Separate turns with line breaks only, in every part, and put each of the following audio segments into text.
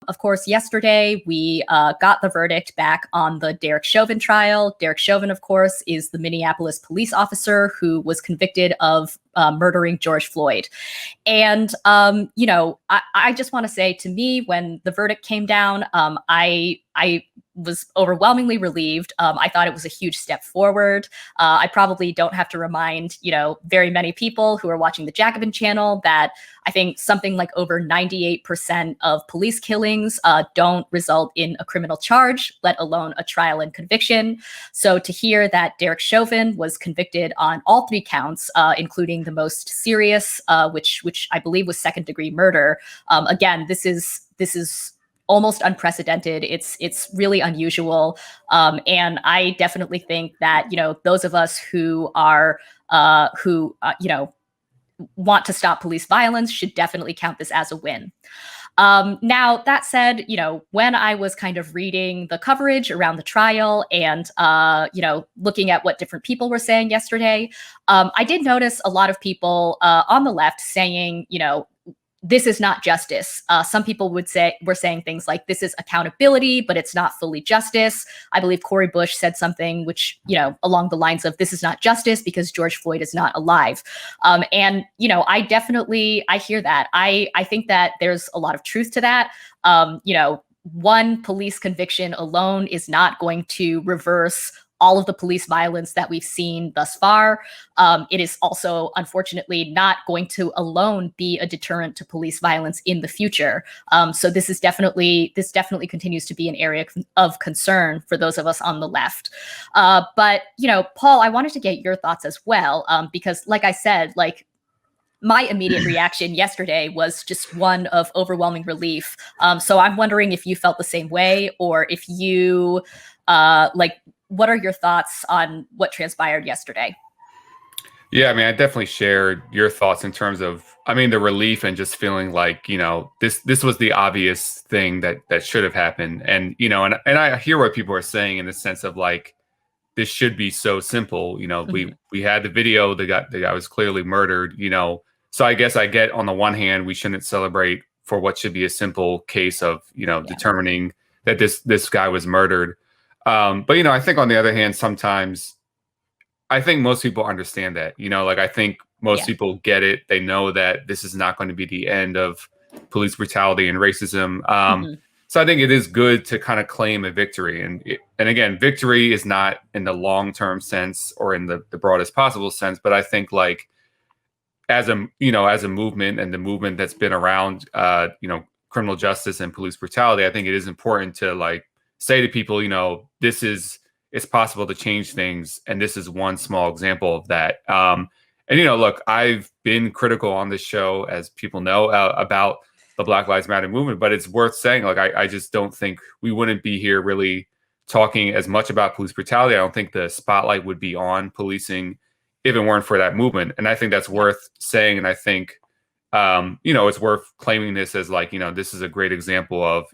Of course, yesterday we got the verdict back on the Derek Chauvin trial. Derek Chauvin, of course, is the Minneapolis police officer who was convicted of murdering George Floyd. And, I just want to say, to me, when the verdict came down, I was overwhelmingly relieved. I thought it was a huge step forward. I probably don't have to remind, very many people who are watching the Jacobin channel that I think something like over 98% of police killings don't result in a criminal charge, let alone a trial and conviction. So to hear that Derek Chauvin was convicted on all 3 counts, including the most serious, which I believe was second-degree murder. Again, this is almost unprecedented. It's really unusual. And I definitely think that, those of us who are, want to stop police violence should definitely count this as a win. Now, that said, when I was kind of reading the coverage around the trial and, looking at what different people were saying yesterday, I did notice a lot of people on the left saying, this is not justice. Some people were saying things like, this is accountability, but it's not fully justice. I believe Cori Bush said something which, along the lines of, this is not justice because George Floyd is not alive. And, I hear that. I think that there's a lot of truth to that. One police conviction alone is not going to reverse all of the police violence that we've seen thus far. It is also, unfortunately, not going to alone be a deterrent to police violence in the future. So this definitely continues to be an area of concern for those of us on the left. But Paul, I wanted to get your thoughts as well, because, like I said, my immediate reaction yesterday was just one of overwhelming relief. So I'm wondering if you felt the same way, or if you what are your thoughts on what transpired yesterday?
Yeah, I definitely shared your thoughts in terms of, the relief and just feeling like, this was the obvious thing that should have happened. And, and I hear what people are saying in the sense of this should be so simple. We had the video, the guy was clearly murdered, so I guess I get, on the one hand, we shouldn't celebrate for what should be a simple case of, determining that this guy was murdered. But, I think on the other hand, sometimes I think most people understand that, I think most people get it. They know that this is not going to be the end of police brutality and racism. So I think it is good to kind of claim a victory. And again, victory is not in the long-term sense or in the broadest possible sense. But I think as a movement, and the movement that's been around, criminal justice and police brutality, I think it is important to say to people, it's possible to change things. And this is one small example of that. Look, I've been critical on this show, as people know, about the Black Lives Matter movement, but it's worth saying, I just don't think we wouldn't be here really talking as much about police brutality. I don't think the spotlight would be on policing if it weren't for that movement. And I think that's worth saying. And I think, it's worth claiming this as this is a great example of,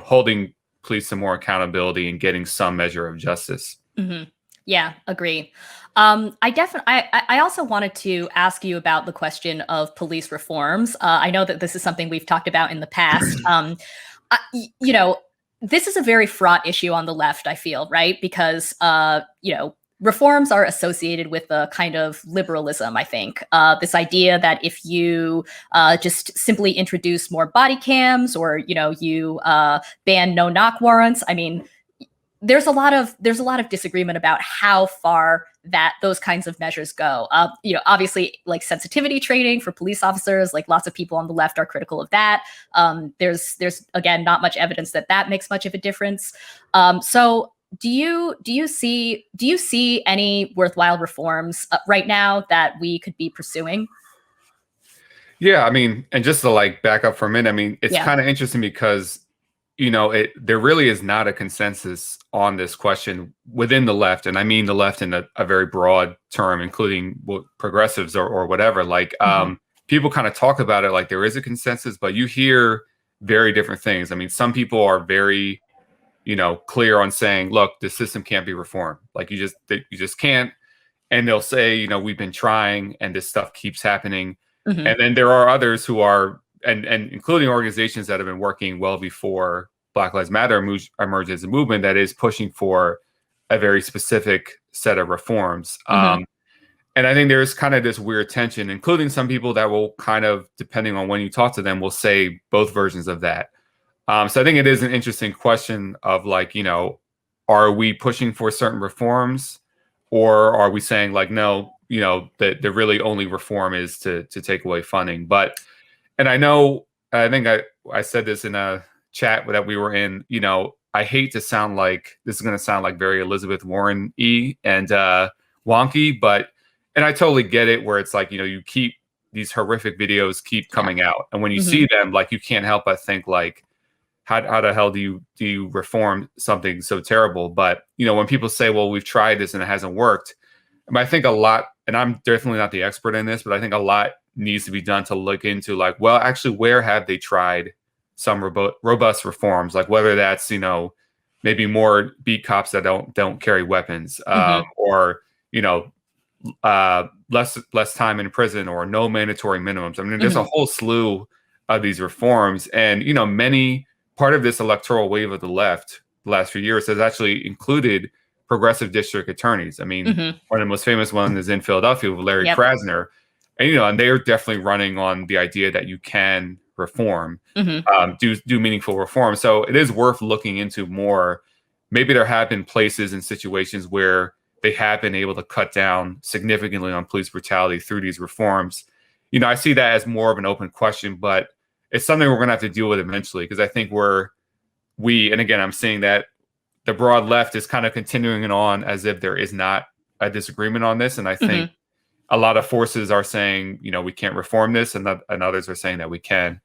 holding police to more accountability and getting some measure of justice.
Mm-hmm. Yeah, agree. I also wanted to ask you about the question of police reforms. I know that this is something we've talked about in the past. This is a very fraught issue on the left, I feel, right? Because, reforms are associated with a kind of liberalism, I think. This idea that if you just simply introduce more body cams, or, you ban no-knock warrants, there's a lot of disagreement about how far that those kinds of measures go. Obviously, sensitivity training for police officers, lots of people on the left are critical of that. There's again not much evidence that makes much of a difference. So do you see any worthwhile reforms right now that we could be pursuing?
Yeah, and just to back up for a minute, it's kind of interesting because there really is not a consensus on this question within the left. And I mean the left in a very broad term, including progressives or whatever. People kind of talk about it like there is a consensus, but you hear very different things. Some people are very, clear on saying, look, the system can't be reformed. You just can't. And they'll say, we've been trying and this stuff keeps happening. And then there are others who are and including organizations that have been working well before Black Lives Matter emerged as a movement that is pushing for a very specific set of reforms. And I think there's kind of this weird tension, including some people that will kind of, depending on when you talk to them, will say both versions of that. So I think it is an interesting question of like, are we pushing for certain reforms, or are we saying like, no, that the really only reform is to take away funding? But, and I think I said this in a chat that we were in, I hate to sound like, this is going to sound like very Elizabeth Warren-y and wonky, and I totally get it, where it's like, you keep these horrific videos keep coming out. And when you see them, like, you can't help but think like, how the hell do you reform something so terrible? But, when people say, well, we've tried this and it hasn't worked, I think a lot, and I'm definitely not the expert in this, but I think a lot needs to be done to look into like, well, actually, where have they tried some robust reforms? Like whether that's, maybe more beat cops that don't carry weapons, or, less time in prison, or no mandatory minimums. I mean, there's a whole slew of these reforms, and many part of this electoral wave of the left the last few years has actually included progressive district attorneys. I mean, one of the most famous ones is in Philadelphia with Larry Krasner, and they are definitely running on the idea that you can reform, do meaningful reform. So it is worth looking into more. Maybe there have been places and situations where they have been able to cut down significantly on police brutality through these reforms. I see that as more of an open question, but it's something we're going to have to deal with eventually, because I think and again, I'm saying that the broad left is kind of continuing it on as if there is not a disagreement on this. And I think a lot of forces are saying, we can't reform this, and others are saying that we can.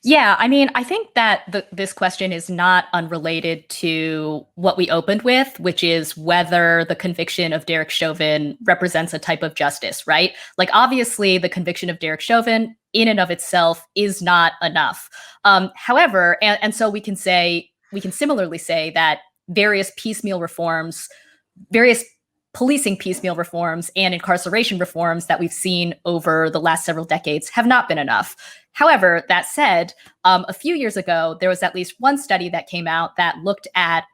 Yeah, I mean, I think that this question is not unrelated to what we opened with, which is whether the conviction of Derek Chauvin represents a type of justice, right? Like, obviously, the conviction of Derek Chauvin in and of itself is not enough. However, and so we can similarly say that various policing piecemeal reforms and incarceration reforms that we've seen over the last several decades have not been enough. However, that said, a few years ago, there was at least one study that came out that looked at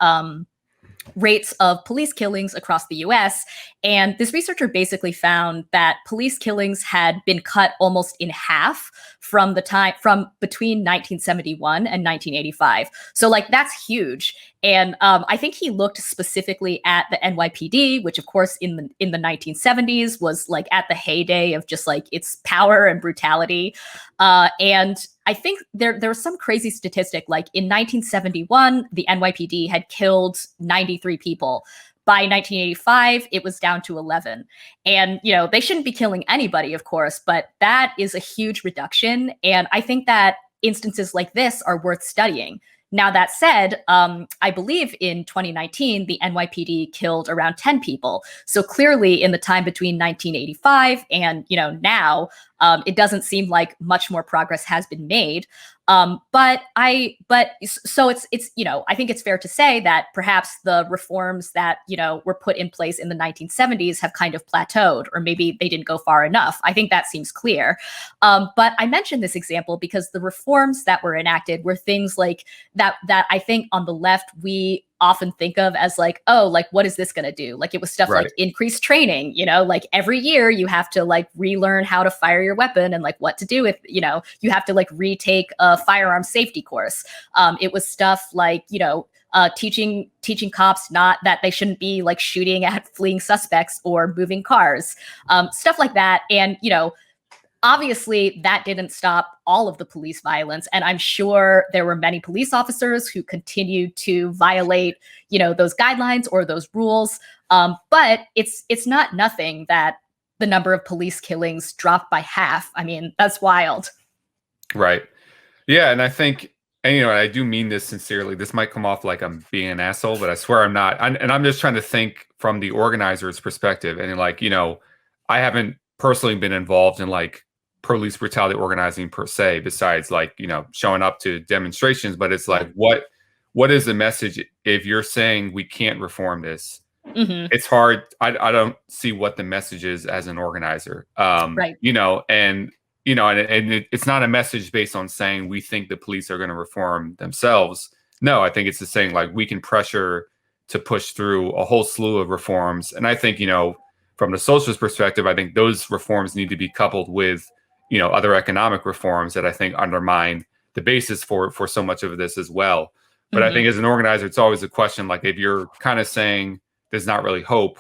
rates of police killings across the US. And this researcher basically found that police killings had been cut almost in half from between 1971 and 1985. So like, that's huge. And I think he looked specifically at the NYPD, which of course in the 1970s was like at the heyday of just like its power and brutality. And I think there was some crazy statistic, like in 1971, the NYPD had killed 93 people. By 1985, it was down to 11. And, they shouldn't be killing anybody, of course, but that is a huge reduction. And I think that instances like this are worth studying. Now, that said, I believe in 2019, the NYPD killed around 10 people. So clearly in the time between 1985 and, now, it doesn't seem like much more progress has been made. So it's I think it's fair to say that perhaps the reforms that, were put in place in the 1970s have kind of plateaued, or maybe they didn't go far enough. I think that seems clear. But I mentioned this example because the reforms that were enacted were things like that I think on the left, we often think of as like, oh, like, what is this going to do? Like, it was stuff like increased training, like every year you have to like relearn how to fire your weapon and like what to do if, you have to like retake a firearm safety course. It was stuff like, teaching cops not that they shouldn't be like shooting at fleeing suspects or moving cars, stuff like that. And, obviously, that didn't stop all of the police violence. And I'm sure there were many police officers who continued to violate, those guidelines or those rules. But it's not nothing that the number of police killings dropped by half. I mean, that's wild.
Right. Yeah. And I think, and I do mean this sincerely. This might come off like I'm being an asshole, but I swear I'm not. And I'm just trying to think from the organizer's perspective. And like, I haven't personally been involved in like police brutality organizing per se, besides like, showing up to demonstrations. But it's like, what is the message if you're saying we can't reform this? It's hard. I don't see what the message is as an organizer. And you know, it's not a message based on saying we think the police are going to reform themselves. No, I think it's just saying like we can pressure to push through a whole slew of reforms. And I think, you know, from the socialist perspective, I think those reforms need to be coupled with, you know, other economic reforms that I think undermine the basis for so much of this as well. But I think as an organizer, it's always a question like if you're kind of saying there's not really hope,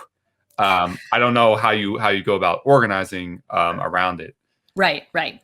I don't know how you go about organizing around it.
Right, right.